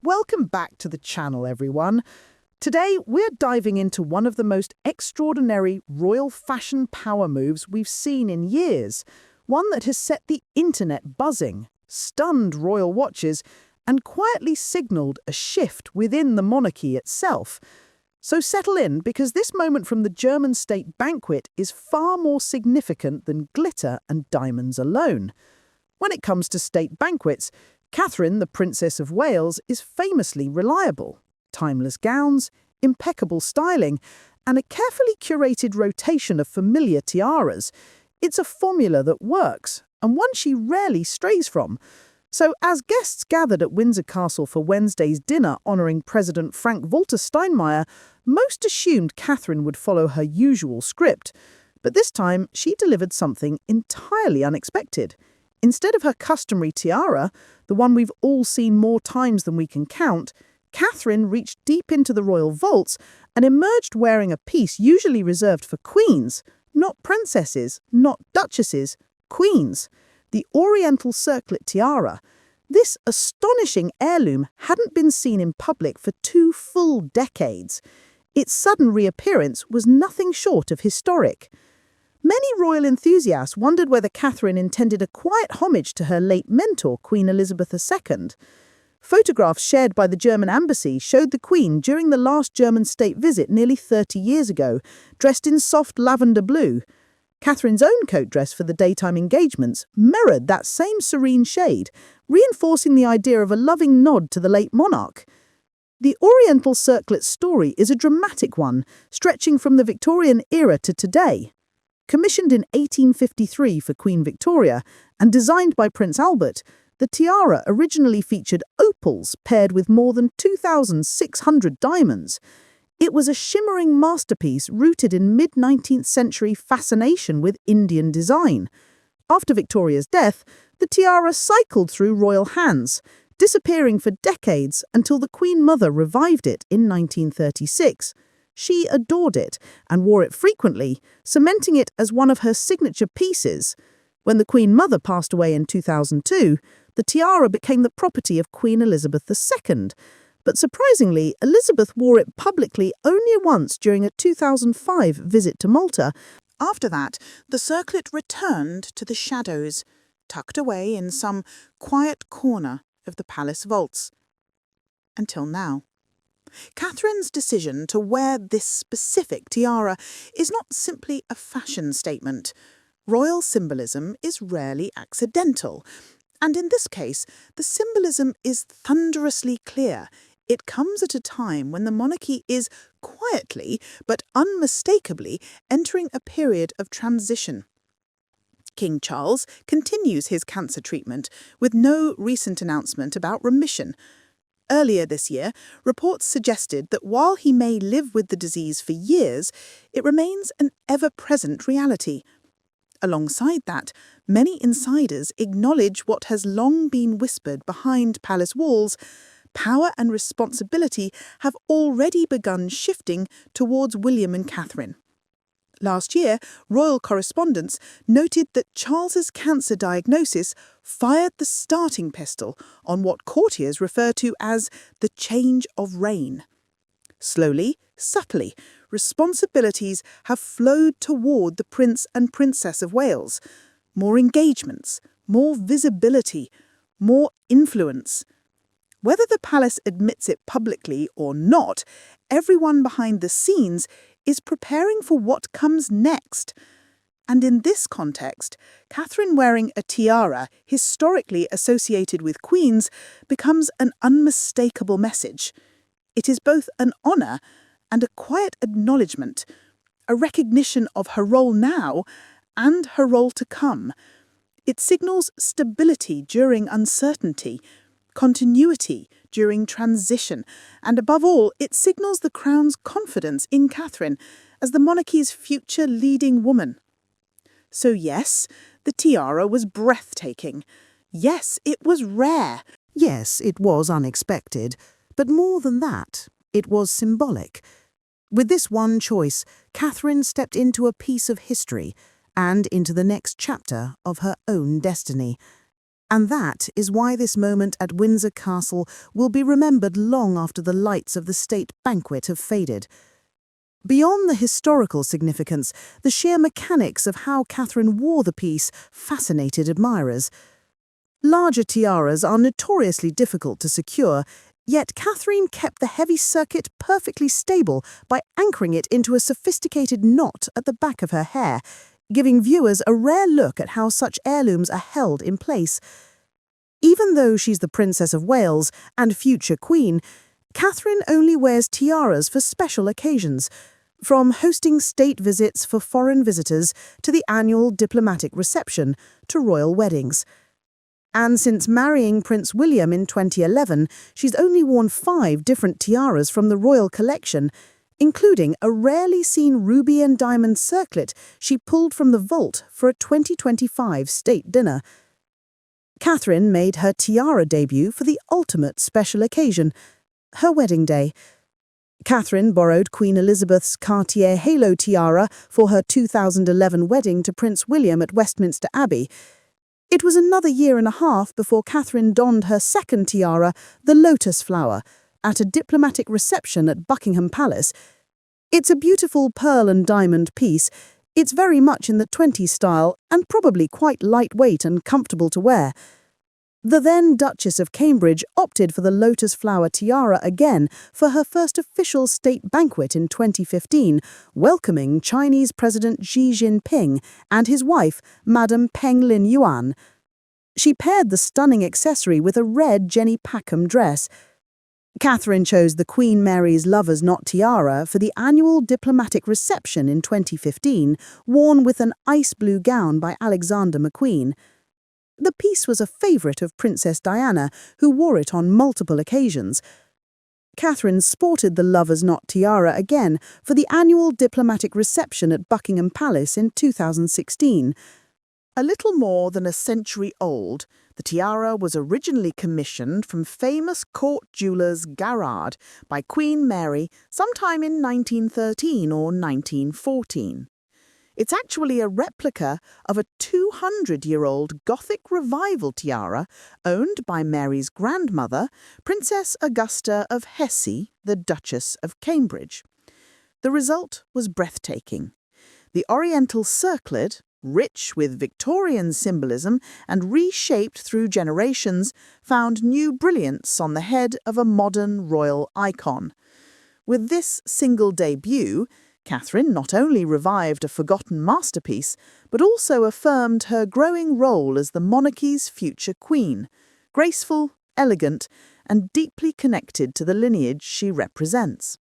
Welcome back to the channel, everyone. Today, we're diving into one of the most extraordinary royal fashion power moves we've seen in years, one that has set the internet buzzing, stunned royal watchers, and quietly signalled a shift within the monarchy itself. So settle in, because this moment from the German state banquet is far more significant than glitter and diamonds alone. When it comes to state banquets, Catherine, the Princess of Wales, is famously reliable. Timeless gowns, impeccable styling, and a carefully curated rotation of familiar tiaras. It's a formula that works, and one she rarely strays from. So as guests gathered at Windsor Castle for Wednesday's dinner honouring President Frank-Walter Steinmeier, most assumed Catherine would follow her usual script. But this time, she delivered something entirely unexpected. Instead of her customary tiara, the one we've all seen more times than we can count, Catherine reached deep into the royal vaults and emerged wearing a piece usually reserved for queens, not princesses, not duchesses, queens, the Oriental Circlet tiara. This astonishing heirloom hadn't been seen in public for 2 full decades. Its sudden reappearance was nothing short of historic. Many royal enthusiasts wondered whether Catherine intended a quiet homage to her late mentor, Queen Elizabeth II. Photographs shared by the German embassy showed the Queen during the last German state visit nearly 30 years ago, dressed in soft lavender blue. Catherine's own coat dress for the daytime engagements mirrored that same serene shade, reinforcing the idea of a loving nod to the late monarch. The Oriental Circlet story is a dramatic one, stretching from the Victorian era to today. Commissioned in 1853 for Queen Victoria and designed by Prince Albert, the tiara originally featured opals paired with more than 2,600 diamonds. It was a shimmering masterpiece rooted in mid-19th century fascination with Indian design. After Victoria's death, the tiara cycled through royal hands, disappearing for decades until the Queen Mother revived it in 1936. She adored it and wore it frequently, cementing it as one of her signature pieces. When the Queen Mother passed away in 2002, the tiara became the property of Queen Elizabeth II. But surprisingly, Elizabeth wore it publicly only once during a 2005 visit to Malta. After that, the circlet returned to the shadows, tucked away in some quiet corner of the palace vaults. Until now. Catherine's decision to wear this specific tiara is not simply a fashion statement. Royal symbolism is rarely accidental. And in this case, the symbolism is thunderously clear. It comes at a time when the monarchy is quietly but unmistakably entering a period of transition. King Charles continues his cancer treatment with no recent announcement about remission. Earlier this year, reports suggested that while he may live with the disease for years, it remains an ever-present reality. Alongside that, many insiders acknowledge what has long been whispered behind palace walls. Power and responsibility have already begun shifting towards William and Catherine. Last year, royal correspondents noted that Charles's cancer diagnosis fired the starting pistol on what courtiers refer to as the change of reign. Slowly, subtly, responsibilities have flowed toward the Prince and Princess of Wales. More engagements, more visibility, more influence. Whether the palace admits it publicly or not, everyone behind the scenes is preparing for what comes next. And in this context, Catherine wearing a tiara historically associated with queens becomes an unmistakable message. It is both an honour and a quiet acknowledgement, a recognition of her role now and her role to come. It signals stability during uncertainty, continuity during transition, and above all, it signals the Crown's confidence in Catherine as the monarchy's future leading woman. So yes, the tiara was breathtaking. Yes, it was rare. Yes, it was unexpected. But more than that, it was symbolic. With this one choice, Catherine stepped into a piece of history and into the next chapter of her own destiny. And that is why this moment at Windsor Castle will be remembered long after the lights of the state banquet have faded. Beyond the historical significance, the sheer mechanics of how Catherine wore the piece fascinated admirers. Larger tiaras are notoriously difficult to secure, yet Catherine kept the heavy circuit perfectly stable by anchoring it into a sophisticated knot at the back of her hair, giving viewers a rare look at how such heirlooms are held in place. Even though she's the Princess of Wales and future Queen, Catherine only wears tiaras for special occasions, from hosting state visits for foreign visitors to the annual diplomatic reception to royal weddings. And since marrying Prince William in 2011, she's only worn 5 different tiaras from the royal collection, including a rarely seen ruby and diamond circlet she pulled from the vault for a 2025 state dinner. Catherine made her tiara debut for the ultimate special occasion, her wedding day. Catherine borrowed Queen Elizabeth's Cartier halo tiara for her 2011 wedding to Prince William at Westminster Abbey. It was another year and a half before Catherine donned her second tiara, the lotus flower, at a diplomatic reception at Buckingham Palace. It's a beautiful pearl and diamond piece. It's very much in the 20s style and probably quite lightweight and comfortable to wear. The then Duchess of Cambridge opted for the lotus flower tiara again for her first official state banquet in 2015, welcoming Chinese President Xi Jinping and his wife, Madame Peng Lin-yuan. She paired the stunning accessory with a red Jenny Packham dress. Catherine chose the Queen Mary's Lover's Knot tiara for the annual diplomatic reception in 2015, worn with an ice blue gown by Alexander McQueen. The piece was a favourite of Princess Diana, who wore it on multiple occasions. Catherine sported the Lover's Knot tiara again for the annual diplomatic reception at Buckingham Palace in 2016. A little more than a century old, the tiara was originally commissioned from famous court jewellers Garrard by Queen Mary sometime in 1913 or 1914. It's actually a replica of a 200-year-old Gothic Revival tiara owned by Mary's grandmother, Princess Augusta of Hesse, the Duchess of Cambridge. The result was breathtaking. The Oriental Circlet, rich with Victorian symbolism and reshaped through generations, found new brilliance on the head of a modern royal icon. With this single debut, Catherine not only revived a forgotten masterpiece, but also affirmed her growing role as the monarchy's future queen, graceful, elegant, and deeply connected to the lineage she represents.